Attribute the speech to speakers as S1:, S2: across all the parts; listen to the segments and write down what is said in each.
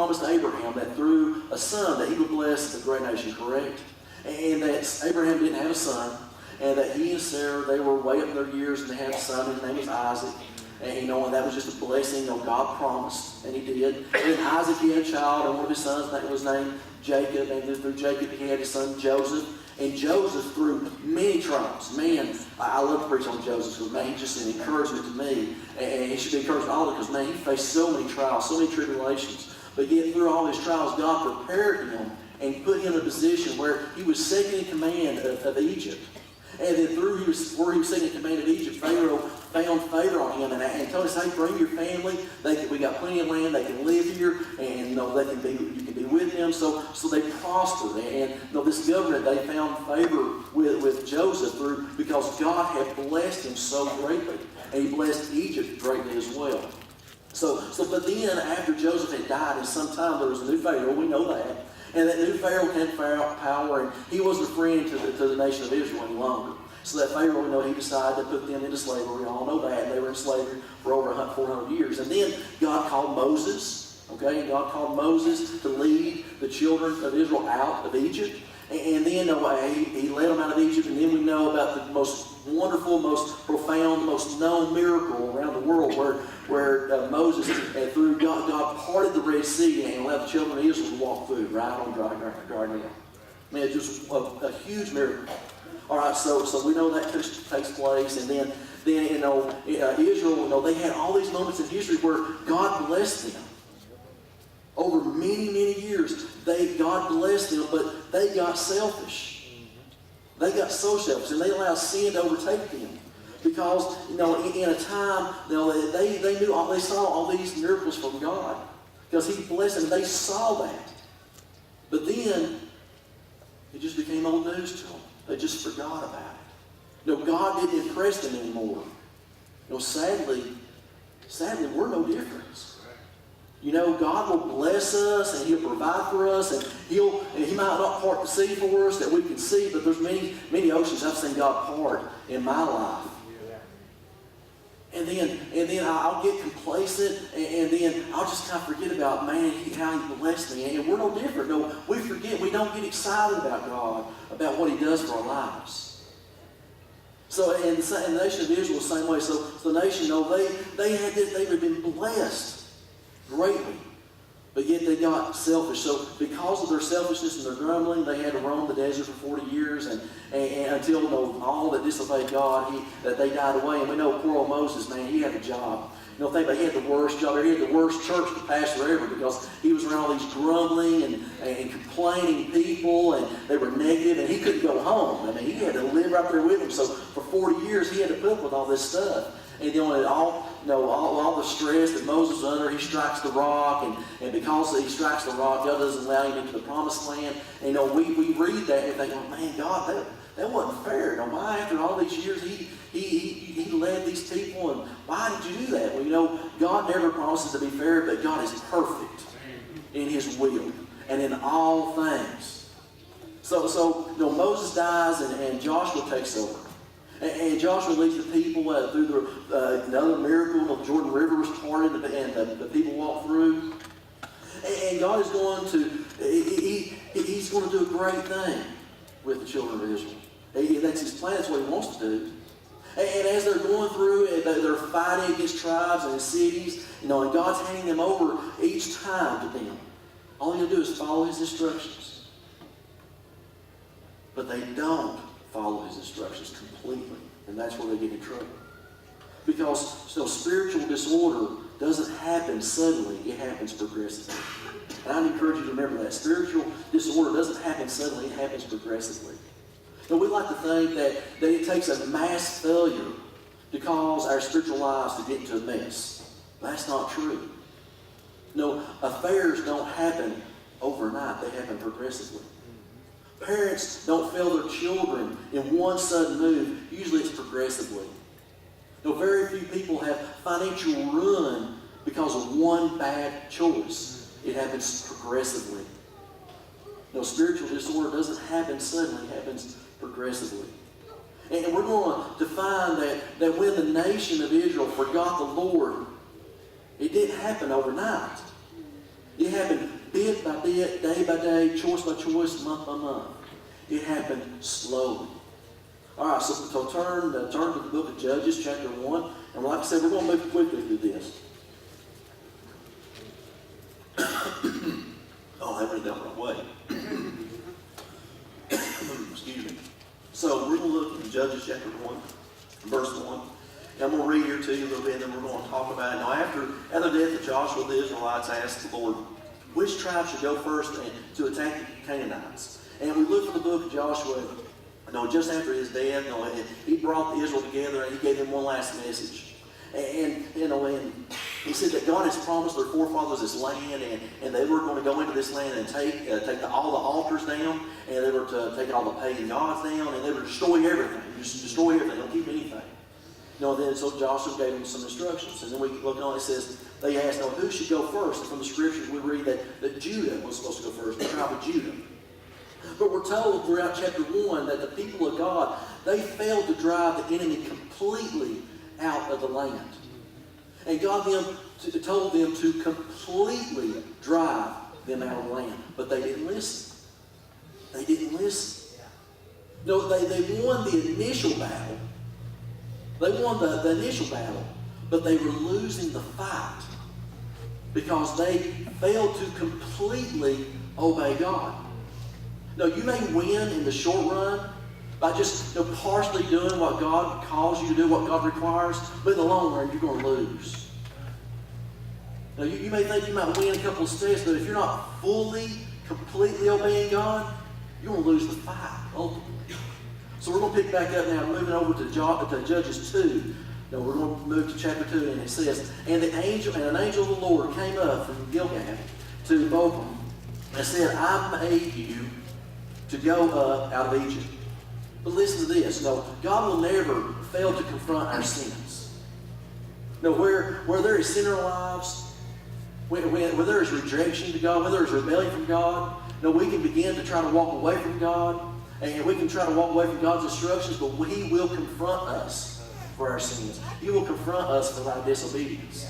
S1: promised Abraham that through a son that he would bless the great nation, correct? And that Abraham didn't have a son, and that he and Sarah, they were way up in their years, and they had a son. His name was Isaac. And and that was just a blessing. God promised, and he did. And then Isaac, he had a child, and one of his sons was named Jacob. And through Jacob, he had his son Joseph. And Joseph, through many trials, man, I love to preach on Joseph because, man, he's just an encouragement to me. And he should be encouraged all of us because, man, he faced so many trials, so many tribulations. But yet, through all his trials, God prepared him and put him in a position where he was second in command of Egypt. And then where he was second in command of Egypt, Pharaoh found favor on him and told us, hey, bring your family. We got plenty of land. They can live here, and you can be with them. So they prospered. And this government, they found favor with Joseph because God had blessed him so greatly, and he blessed Egypt greatly as well. But then after Joseph had died, in some time there was a new Pharaoh. We know that. And that new Pharaoh had power, and he wasn't a friend to the nation of Israel any longer. So that Pharaoh, he decided to put them into slavery. We all know that. And they were in slavery for over 400 years. And then God called Moses, God called Moses to lead the children of Israel out of Egypt. And then he led them out of Egypt. And then we know about the most wonderful, most profound, most known miracle around the world where Moses, through God parted the Red Sea and allowed the children of Israel to walk through right on dry ground. I mean, it's just a huge miracle. All right, so we know that takes place, and then Israel, they had all these moments in history where God blessed them. Over many, many years, God blessed them, but they got selfish. They got so selfish, and they allowed sin to overtake them. Because, in a time, they saw all these miracles from God. Because he blessed them, they saw that. But then, it just became old news to them. They just forgot about it. God didn't impress them anymore. Sadly, we're no different. God will bless us, and he'll provide for us, and he might not part the sea for us that we can see, but there's many oceans I've seen God part in my life. And then I'll get complacent, and then I'll just kind of forget about, man, how he blessed me. And we're no different. No, we forget. We don't get excited about God, about what he does for our lives. So, and the nation of Israel the same way. So the nation, they had been blessed greatly, but yet they got selfish. So because of their selfishness and their grumbling, they had to roam the desert for 40 years, and until all that disobeyed God, that they died away. And we know poor old Moses, man, he had a job. Think about it, he had the worst job. He had the worst church to pastor ever because he was around all these grumbling and complaining people, and they were negative, and he couldn't go home. I mean, he had to live right there with them. So for 40 years, he had to put up with all this stuff. And all the stress that Moses was under, he strikes the rock, and because he strikes the rock, God doesn't allow him into the promised land. And we read that and think, oh man, God, that wasn't fair. Why after all these years he led these people, and why did you do that? Well, God never promises to be fair, but God is perfect in his will and in all things. So Moses dies, and Joshua takes over. And Joshua leads the people through another miracle. The Jordan River was parted, and the people walked through. And God is going he's going to do a great thing with the children of Israel. That's his plan. That's what he wants to do. And as they're going through, they're fighting against tribes and cities, and God's handing them over each time to them. All you do is follow his instructions. But they don't follow his instructions completely, and that's where they get in trouble. Because spiritual disorder doesn't happen suddenly, it happens progressively. And I'd encourage you to remember that. Spiritual disorder doesn't happen suddenly, it happens progressively. And we like to think that it takes a mass failure to cause our spiritual lives to get into a mess. That's not true. Affairs don't happen overnight, they happen progressively. Parents don't fail their children in one sudden move. Usually it's progressively. Very few people have financial ruin because of one bad choice. It happens progressively. Spiritual disorder doesn't happen suddenly. It happens progressively. And we're going to find that when the nation of Israel forgot the Lord, it didn't happen overnight. It happened bit by bit, day by day, choice by choice, month by month. It happened slowly. All right, so turn to the book of Judges, chapter 1. And like I said, we're going to move quickly through this. Oh, I went down the wrong way. Excuse me. So we're going to look in Judges chapter 1, verse 1. And I'm going to read here to you a little bit, and then we're going to talk about it. Now, after the death of Joshua, the Israelites asked the Lord, which tribe should go first to attack the Canaanites? And we look for the book of Joshua, just after his death, he brought Israel together and he gave them one last message. And he said that God has promised their forefathers this land, and they were going to go into this land and take all the altars down, and they were to take all the pagan gods down, and they would destroy everything. Just destroy everything, don't keep anything. Then so Joshua gave them some instructions. And then we look on, it says, they asked, who should go first? And from the scriptures we read that Judah was supposed to go first, the tribe of Judah. But we're told throughout chapter 1 that the people of God, they failed to drive the enemy completely out of the land. And God told them to completely drive them out of the land. But they didn't listen. They didn't listen. No, they won the initial battle. They won the initial battle, but they were losing the fight because they failed to completely obey God. Now, you may win in the short run by just partially doing what God calls you to do, what God requires, but in the long run, you're going to lose. Now, you may think you might win a couple of steps, but if you're not fully, completely obeying God, you're going to lose the fight, ultimately. So we're going to pick back up now, moving over to Judges 2. Now we're going to move to chapter 2, and it says, and an angel of the Lord came up from Gilgal to Bochum and said, I made you to go up out of Egypt. But listen to this. No, God will never fail to confront our sins. No, where there is sin in our lives, where there is rejection to God, where there is rebellion from God, no, we can begin to try to walk away from God. And we can try to walk away from God's instructions, but He will confront us for our sins. He will confront us for our disobedience.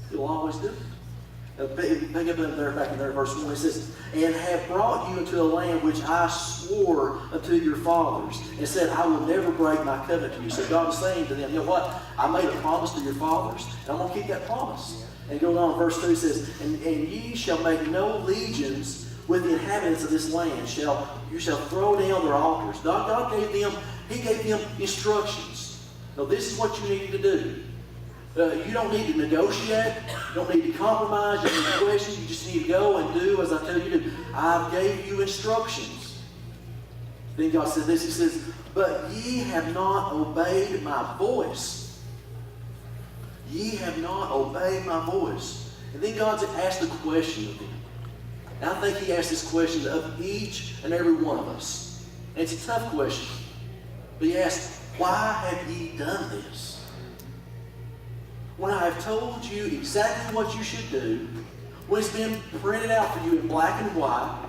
S1: He'll always do it. Pick up back in there, verse 1. It says, and have brought you into a land which I swore unto your fathers, and said, I will never break my covenant to you. So God is saying to them, you know what? I made a promise to your fathers, and I'm going to keep that promise. And going on, verse 2 says, and ye shall make no legions with the inhabitants of this land. You shall throw down their altars. God gave them instructions. Now, this is what you need to do. You don't need to negotiate. You don't need to compromise. You don't need to question. You just need to go and do as I tell you to do. I gave you instructions. Then God said this. He says, but ye have not obeyed my voice. Ye have not obeyed my voice. And then God asked a question of them. And I think He asked this question of each and every one of us. And it's a tough question. But He asked, why have ye done this? When I have told you exactly what you should do, when it's been printed out for you in black and white,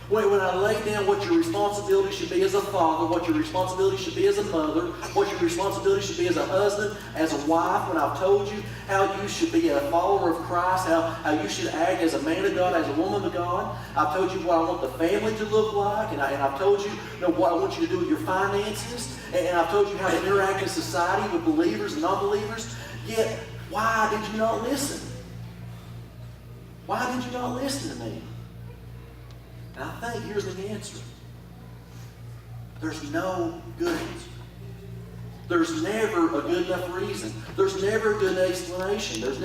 S1: when I laid down what your responsibility should be as a father, what your responsibility should be as a mother, what your responsibility should be as a husband, as a wife, when I've told you how you should be a follower of Christ, how you should act as a man of God, as a woman of God. I've told you what I want the family to look like, and I've told you, what I want you to do with your finances, and I've told you how to interact in society with believers and non-believers. Yet, why did you not listen? Why did you not listen to me? And I think here's the answer. There's no good answer. There's never a good enough reason. There's never a good explanation. There's